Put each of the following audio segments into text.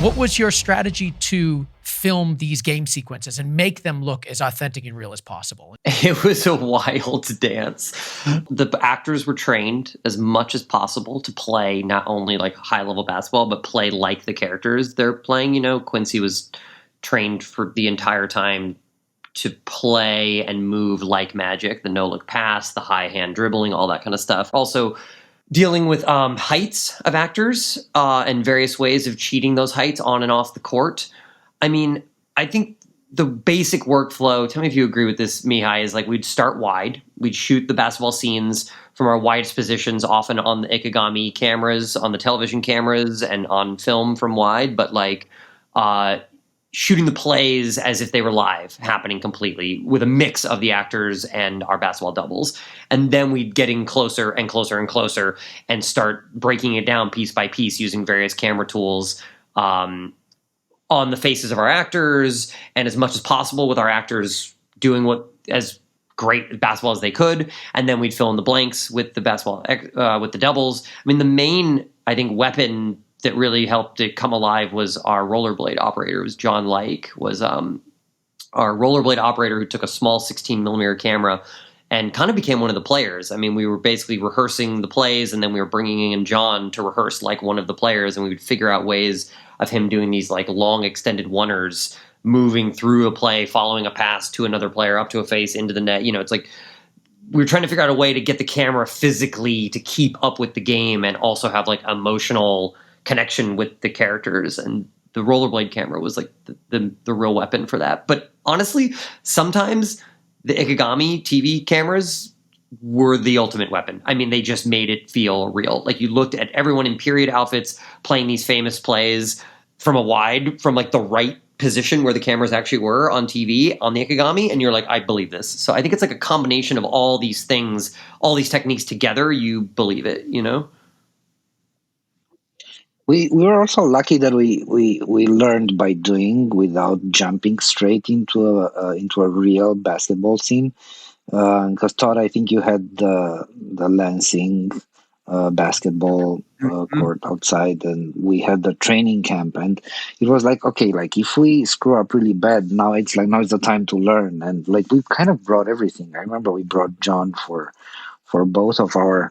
What was your strategy to film these game sequences and make them look as authentic and real as possible? It was a wild dance. The actors were trained as much as possible to play not only like high-level basketball, but play like the characters they're playing. You know, Quincy was trained for the entire time to play and move like Magic, the no-look pass, the high hand dribbling, all that kind of stuff. Also, dealing with heights of actors and various ways of cheating those heights on and off the court. I mean, I think the basic workflow, tell me if you agree with this, Mihai, is like we'd start wide. We'd shoot the basketball scenes from our widest positions, often on the Ikegami cameras, on the television cameras, and on film from wide, but like shooting the plays as if they were live, happening completely with a mix of the actors and our basketball doubles. And then we'd getting closer and closer and closer and start breaking it down piece by piece using various camera tools on the faces of our actors, and as much as possible with our actors doing what as great basketball as they could. And then we'd fill in the blanks with the basketball, with the doubles. I mean, the main, I think, weapon that really helped it come alive was our rollerblade operator. It was John Like, was our rollerblade operator who took a small 16 millimeter camera and kind of became one of the players. I mean, we were basically rehearsing the plays, and then we were bringing in John to rehearse like one of the players, and we would figure out ways of him doing these like long extended oneers, moving through a play, following a pass to another player, up to a face, into the net. You know, it's like we were trying to figure out a way to get the camera physically to keep up with the game and also have like emotional connection with the characters. And the rollerblade camera was like the real weapon for that. But honestly, sometimes the Ikegami TV cameras were the ultimate weapon. I mean, they just made it feel real. Like you looked at everyone in period outfits playing these famous plays from a wide, from like the right position where the cameras actually were on TV on the Ikegami, and you're like, I believe this. So I think it's like a combination of all these things, all these techniques together, you believe it, you know? We were also lucky that we learned by doing without jumping straight into a real basketball scene. Because Todd, I think you had the Lansing basketball court outside, and we had the training camp, and it was like, okay, like if we screw up really bad, now it's the time to learn, and like we kind of brought everything. I remember we brought John for both of our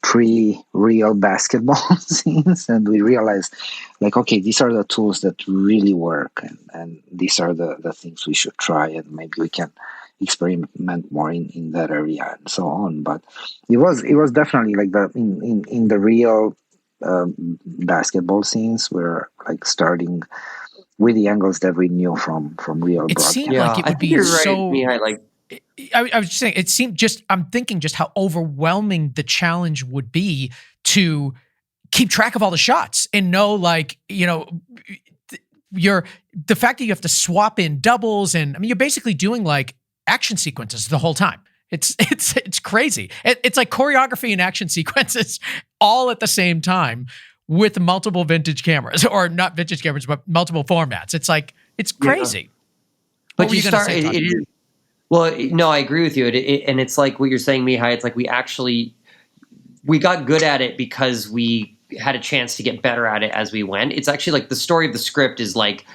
pre-real basketball scenes, and we realized like, okay, these are the tools that really work, and these are the things we should try, and maybe we can experiment more in that area and so on. But it was definitely like in the real basketball scenes, we're like starting with the angles that we knew from real It broadcast. seemed like it would be you're so... right, Mihai, like I was just saying, it seemed just, I'm thinking just how overwhelming the challenge would be to keep track of all the shots and know, like, you know, the fact that you have to swap in doubles, and I mean, you're basically doing like action sequences the whole time. It's crazy. It's like choreography and action sequences all at the same time with multiple vintage cameras, or not vintage cameras, but multiple formats. It's like, it's crazy. Yeah. But you start, it is. Well, no, I agree with you. And it's like what you're saying, Mihai, it's like we got good at it because we had a chance to get better at it as we went. It's actually like the story of the script is like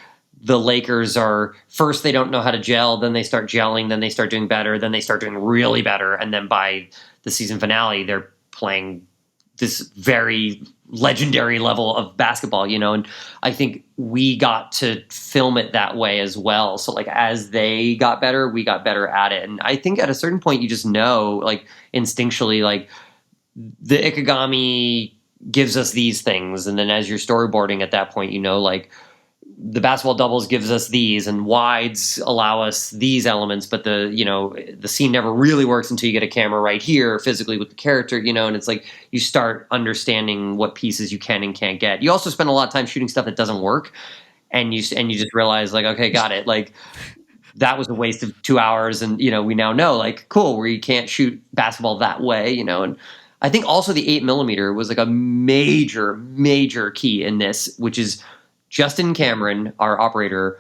the Lakers are, first they don't know how to gel, then they start gelling, then they start doing better, then they start doing really better. And then by the season finale, they're playing this very legendary level of basketball, you know, and I think we got to film it that way as well. So like as they got better, we got better at it. And I think at a certain point you just know, like instinctually, like the Ikegami gives us these things. And then as you're storyboarding at that point, you know, like the basketball doubles gives us these, and wides allow us these elements, but the scene never really works until you get a camera right here physically with the character, you know, and it's like you start understanding what pieces you can and can't get. You also spend a lot of time shooting stuff that doesn't work, and you just realize like, okay, got it. Like that was a waste of 2 hours, and you know, we now know like, cool, where you can't shoot basketball that way, you know. And I think also the 8mm was like a major key in this, which is Justin Cameron, our operator,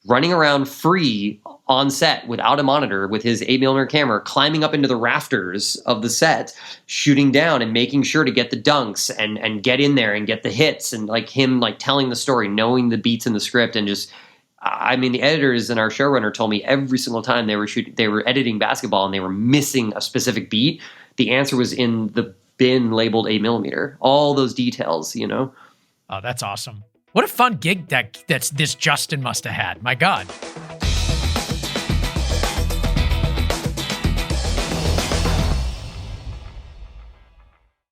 running around free on set without a monitor with his 8mm camera, climbing up into the rafters of the set, shooting down and making sure to get the dunks and get in there and get the hits, and like him like telling the story, knowing the beats in the script, and just, I mean, the editors and our showrunner told me every single time they were editing basketball and they were missing a specific beat, the answer was in the bin labeled 8mm. All those details, you know? Oh, that's awesome. What a fun gig that's this Justin must have had. My God.